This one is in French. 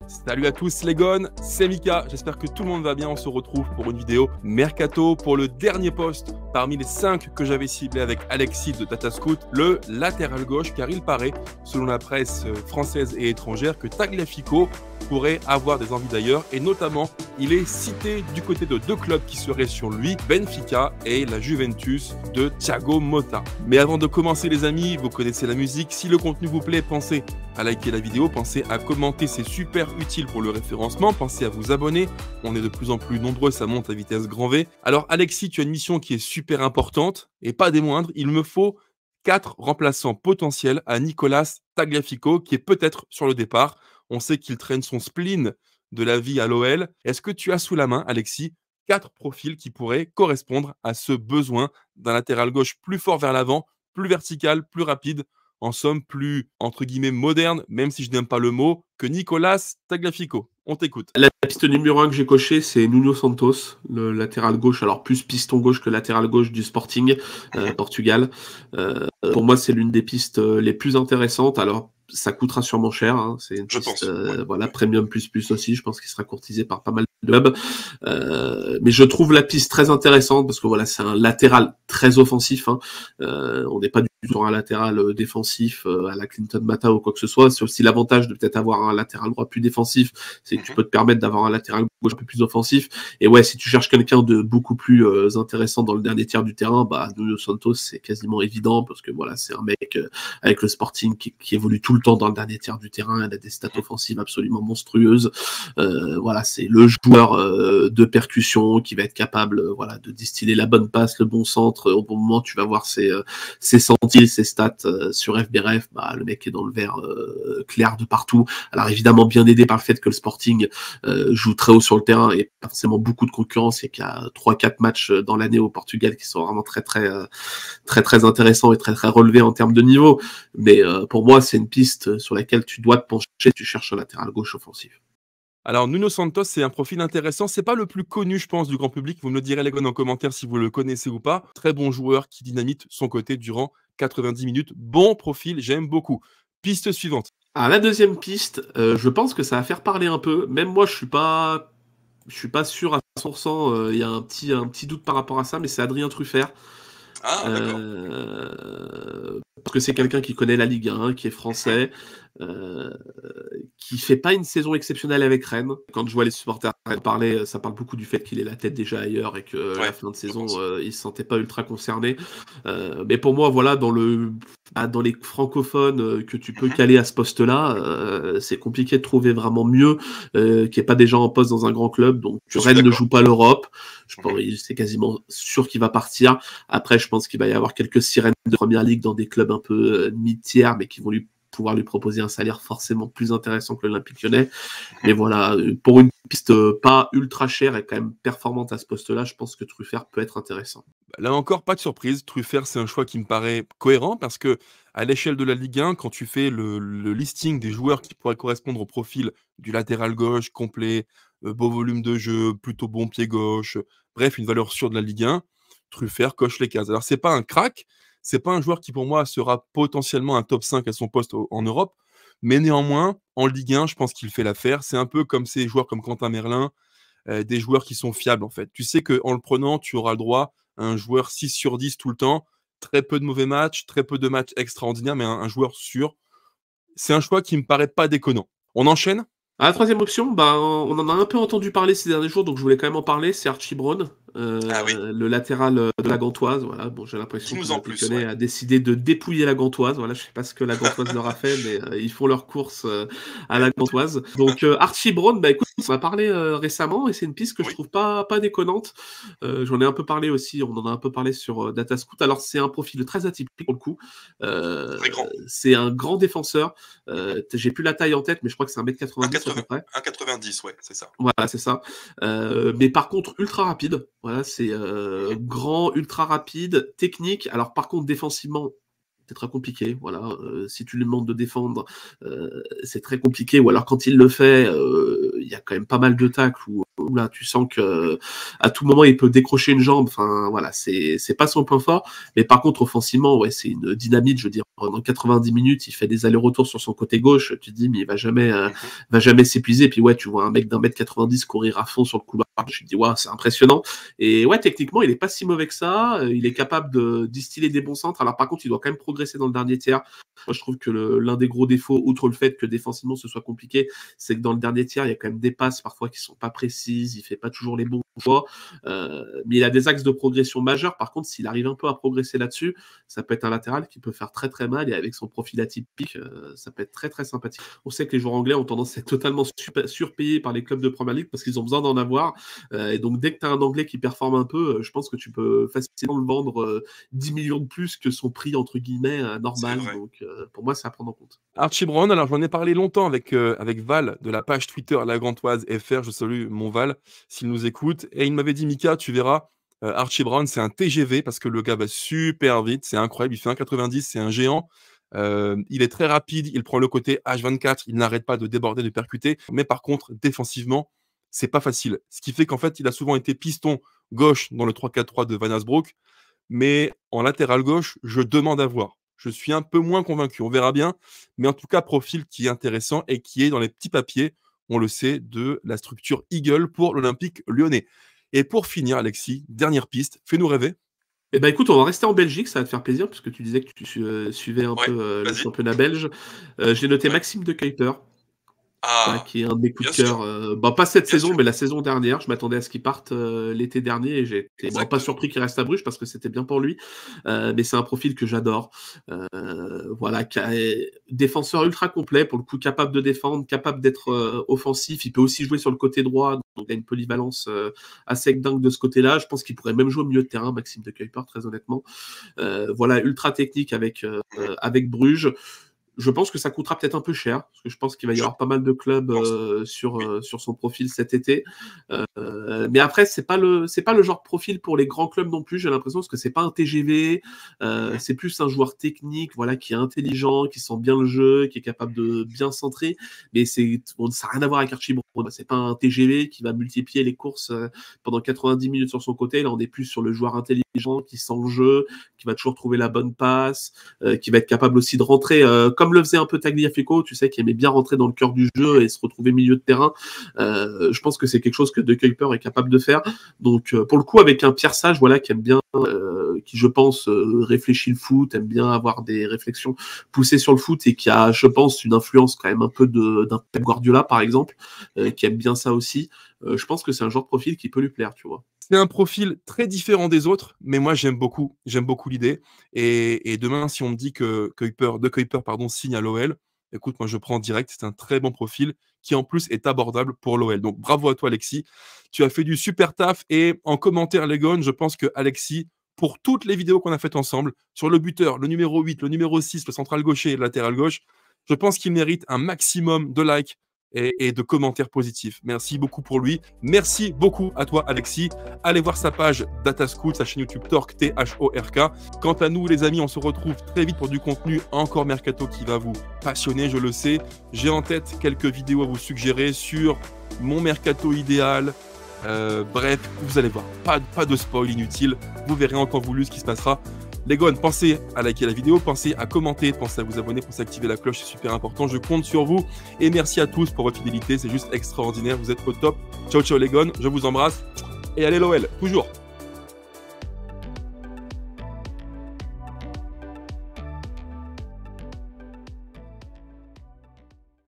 Salut à tous les gones, c'est Mika, j'espère que tout le monde va bien, on se retrouve pour une vidéo Mercato pour le dernier poste parmi les 5 que j'avais ciblés avec Alexis de Datascout, le latéral gauche, car il paraît, selon la presse française et étrangère, que Tagliafico pourrait avoir des envies d'ailleurs, et notamment, il est cité du côté de 2 clubs qui seraient sur lui, Benfica et la Juventus de Thiago Motta. Mais avant de commencer les amis, vous connaissez la musique, si le contenu vous plaît, pensez à liker la vidéo, pensez à commenter, c'est super utile pour le référencement, pensez à vous abonner, on est de plus en plus nombreux, ça monte à vitesse grand V. Alors Alexis, tu as une mission qui est super importante, et pas des moindres, il me faut 4 remplaçants potentiels à Nicolas Tagliafico, qui est peut-être sur le départ. On sait qu'il traîne son spleen de la vie à l'OL. Est-ce que tu as sous la main, Alexis, 4 profils qui pourraient correspondre à ce besoin d'un latéral gauche plus fort vers l'avant, plus vertical, plus rapide, en somme plus, entre guillemets, moderne, même si je n'aime pas le mot, que Nicolas Tagliafico? On t'écoute. La piste numéro 1 que j'ai cochée, c'est Nuno Santos, le latéral gauche, alors plus piston gauche que latéral gauche du Sporting, Portugal. Pour moi, c'est l'une des pistes les plus intéressantes. Alors, ça coûtera sûrement cher, hein. C'est une piste, voilà, premium plus aussi, je pense qu'il sera courtisé par pas mal de clubs. Mais je trouve la piste très intéressante parce que voilà, c'est un latéral très offensif, hein. On n'est pas du tout sur un latéral défensif à la Clinton Mata ou quoi que ce soit. C'est aussi l'avantage de peut-être avoir un latéral droit plus défensif, c'est que tu peux te permettre d'avoir un latéral gauche un peu plus offensif. Et ouais, si tu cherches quelqu'un de beaucoup plus intéressant dans le dernier tiers du terrain, bah Nuno Santos, c'est quasiment évident parce que voilà, c'est un mec avec le Sporting qui évolue tout le temps dans le dernier tiers du terrain. Il a des stats offensives absolument monstrueuses. Voilà, c'est le joueur de percussion qui va être capable voilà, de distiller la bonne passe, le bon centre. Au bon moment, tu vas voir ses centiles, ses stats sur FBref. Bah, le mec est dans le vert clair de partout. Alors évidemment bien aidé par le fait que le Sporting joue très haut sur le terrain et pas forcément beaucoup de concurrence et qu'il y a 3-4 matchs dans l'année au Portugal qui sont vraiment très intéressants et très relevés en termes de niveau. Mais pour moi, c'est une piste sur laquelle tu dois te pencher, tu cherches un latéral gauche offensif. Alors, Nuno Santos, c'est un profil intéressant. C'est pas le plus connu, je pense, du grand public. Vous me le direz, les gars, en commentaire si vous le connaissez ou pas. Très bon joueur qui dynamite son côté durant 90 minutes. Bon profil, j'aime beaucoup. Piste suivante. Ah, la deuxième piste, je pense que ça va faire parler un peu. Même moi, je suis pas sûr à 100%. Il y a un petit doute par rapport à ça, mais c'est Adrien Truffert. Ah, d'accord. Parce que c'est quelqu'un qui connaît la Ligue 1, qui est français, qui fait pas une saison exceptionnelle avec Rennes. Quand je vois les supporters parler, ça parle beaucoup du fait qu'il ait la tête déjà ailleurs et que la fin de saison, il se sentait pas ultra concerné. Mais pour moi, voilà, dans les francophones que tu peux caler à ce poste-là, c'est compliqué de trouver vraiment mieux qu'il n'y ait pas déjà en poste dans un grand club. Donc Rennes ne joue pas l'Europe. Je pense c'est quasiment sûr qu'il va partir. Après, je pense qu'il va y avoir quelques sirènes de première ligue dans des clubs un peu mid-tiers, mais qui vont pouvoir lui proposer un salaire forcément plus intéressant que l'Olympique Lyonnais. Mais voilà, pour une piste pas ultra chère et quand même performante à ce poste-là, je pense que Truffert peut être intéressant. Là encore, pas de surprise. Truffert, c'est un choix qui me paraît cohérent parce que à l'échelle de la Ligue 1, quand tu fais le listing des joueurs qui pourraient correspondre au profil du latéral gauche complet, beau volume de jeu, plutôt bon pied gauche, bref, une valeur sûre de la Ligue 1, Truffert coche les cases. Alors, c'est pas un crack, c'est pas un joueur qui, pour moi, sera potentiellement un top 5 à son poste en Europe, mais néanmoins, en Ligue 1, je pense qu'il fait l'affaire. C'est un peu comme ces joueurs comme Quentin Merlin, des joueurs qui sont fiables, en fait. Tu sais qu'en le prenant, tu auras le droit à un joueur 6 sur 10 tout le temps, très peu de mauvais matchs, très peu de matchs extraordinaires, mais un joueur sûr. C'est un choix qui me paraît pas déconnant. On enchaîne? À la troisième option, bah, on en a un peu entendu parler ces derniers jours, donc je voulais quand même en parler, c'est Archie Brown, le latéral de la Gantoise. Voilà. Bon, j'ai l'impression que l'Olympique Lyonnais a décidé de dépouiller la Gantoise. Voilà, je sais pas ce que la Gantoise leur a fait, mais ils font leur course à la Gantoise. Donc Archie Brown, bah écoute, on en a parlé récemment et c'est une piste que je trouve pas déconnante. J'en ai un peu parlé aussi, on en a un peu parlé sur Datascout. Alors c'est un profil très atypique pour le coup. Très grand. C'est un grand défenseur. J'ai plus la taille en tête, mais je crois que c'est 1m90 à peu près. 1,90, ouais, c'est ça. Voilà, c'est ça. Mais par contre, ultra rapide. Voilà, c'est grand, ultra rapide, technique. Alors par contre, défensivement, c'est très compliqué. Voilà, si tu lui demandes de défendre, c'est très compliqué. Ou alors quand il le fait, il y a quand même pas mal de tacles où là, tu sens que à tout moment il peut décrocher une jambe. Enfin, voilà, c'est pas son point fort. Mais par contre, offensivement, ouais, c'est une dynamite. Je veux dire, pendant 90 minutes, il fait des allers-retours sur son côté gauche, tu te dis, mais il va jamais s'épuiser. Et puis, ouais, tu vois un mec d'1m90 courir à fond sur le couloir. Je me dis, ouais, c'est impressionnant. Et ouais, techniquement, il est pas si mauvais que ça. Il est capable de distiller des bons centres. Alors, par contre, il doit quand même progresser dans le dernier tiers. Moi, je trouve que l'un des gros défauts, outre le fait que défensivement, ce soit compliqué, c'est que dans le dernier tiers, il y a quand même des passes parfois qui sont pas précises. Il fait pas toujours les bons choix. Mais il a des axes de progression majeurs. Par contre, s'il arrive un peu à progresser là-dessus, ça peut être un latéral qui peut faire très très mal, et avec son profil atypique, ça peut être très très sympathique. On sait que les joueurs anglais ont tendance à être totalement surpayés par les clubs de Premier League parce qu'ils ont besoin d'en avoir, et donc dès que tu as un anglais qui performe un peu, je pense que tu peux facilement le vendre 10 millions de plus que son prix entre guillemets normal, donc pour moi c'est à prendre en compte. Archie Brown, alors j'en ai parlé longtemps avec Val de la page Twitter La Gantoise FR, je salue mon Val s'il nous écoute, et il m'avait dit, Mika, tu verras, Archie Brown, c'est un TGV parce que le gars va super vite, c'est incroyable, il fait 1,90, c'est un géant. Il est très rapide, il prend le côté H24, il n'arrête pas de déborder, de percuter, mais par contre, défensivement, c'est pas facile. Ce qui fait qu'en fait, il a souvent été piston gauche dans le 3-4-3 de Van Asbrook, mais en latéral gauche, je demande à voir. Je suis un peu moins convaincu, on verra bien, mais en tout cas, profil qui est intéressant et qui est dans les petits papiers, on le sait, de la structure Eagle pour l'Olympique lyonnais. Et pour finir, Alexis, dernière piste, fais-nous rêver. Eh ben écoute, on va rester en Belgique, ça va te faire plaisir, puisque tu disais que tu suivais un peu le championnat belge. J'ai noté Maxime de Kuyper, qui est un de mes coups de cœur. Pas cette saison, mais la saison dernière. Je m'attendais à ce qu'il parte l'été dernier, et j'étais pas surpris qu'il reste à Bruges parce que c'était bien pour lui. Mais c'est un profil que j'adore. Voilà, défenseur ultra complet, pour le coup, capable de défendre, capable d'être offensif. Il peut aussi jouer sur le côté droit, donc il a une polyvalence assez dingue de ce côté-là. Je pense qu'il pourrait même jouer au milieu de terrain, Maxime de Kuyper, très honnêtement. Voilà, ultra technique avec Bruges. Je pense que ça coûtera peut-être un peu cher, parce que je pense qu'il va y avoir pas mal de clubs sur son profil cet été. Mais après, c'est pas le genre de profil pour les grands clubs non plus, j'ai l'impression, parce que c'est pas un TGV, c'est plus un joueur technique, voilà, qui est intelligent, qui sent bien le jeu, qui est capable de bien centrer, mais ça n'a rien à voir avec Archie Brown. C'est pas un TGV qui va multiplier les courses pendant 90 minutes sur son côté. Là, on est plus sur le joueur intelligent qui sent le jeu, qui va toujours trouver la bonne passe, qui va être capable aussi de rentrer comme le faisait un peu Tagliafico, tu sais, qui aimait bien rentrer dans le cœur du jeu et se retrouver milieu de terrain. Je pense que c'est quelque chose que De Kuyper est capable de faire. Donc, pour le coup, avec un Pierre Sage, voilà, qui aime bien, qui, je pense, réfléchit le foot, aime bien avoir des réflexions poussées sur le foot, et qui a, je pense, une influence quand même un peu d'un Pep Guardiola, par exemple, qui aime bien ça aussi. Je pense que c'est un genre de profil qui peut lui plaire, tu vois. C'est un profil très différent des autres, mais moi j'aime beaucoup l'idée. Et demain, si on me dit que De Kuyper signe à l'OL, écoute, moi je prends direct. C'est un très bon profil qui en plus est abordable pour l'OL. Donc bravo à toi, Alexis. Tu as fait du super taf. Et en commentaire, les gones, je pense que Alexis, pour toutes les vidéos qu'on a faites ensemble, sur le buteur, le numéro 8, le numéro 6, le central gaucher et le latéral gauche, je pense qu'il mérite un maximum de likes et de commentaires positifs. Merci beaucoup pour lui. Merci beaucoup à toi, Alexis. Allez voir sa page Datascout, sa chaîne YouTube Torque, T-H-O-R-K. Quant à nous, les amis, on se retrouve très vite pour du contenu encore mercato qui va vous passionner, je le sais. J'ai en tête quelques vidéos à vous suggérer sur mon mercato idéal. Bref, vous allez voir, pas de spoil inutile. Vous verrez en temps voulu ce qui se passera. Les gones, pensez à liker la vidéo, pensez à commenter, pensez à vous abonner, pensez à activer la cloche, c'est super important. Je compte sur vous et merci à tous pour votre fidélité, c'est juste extraordinaire, vous êtes au top. Ciao ciao les gones, je vous embrasse et allez l'OL, toujours.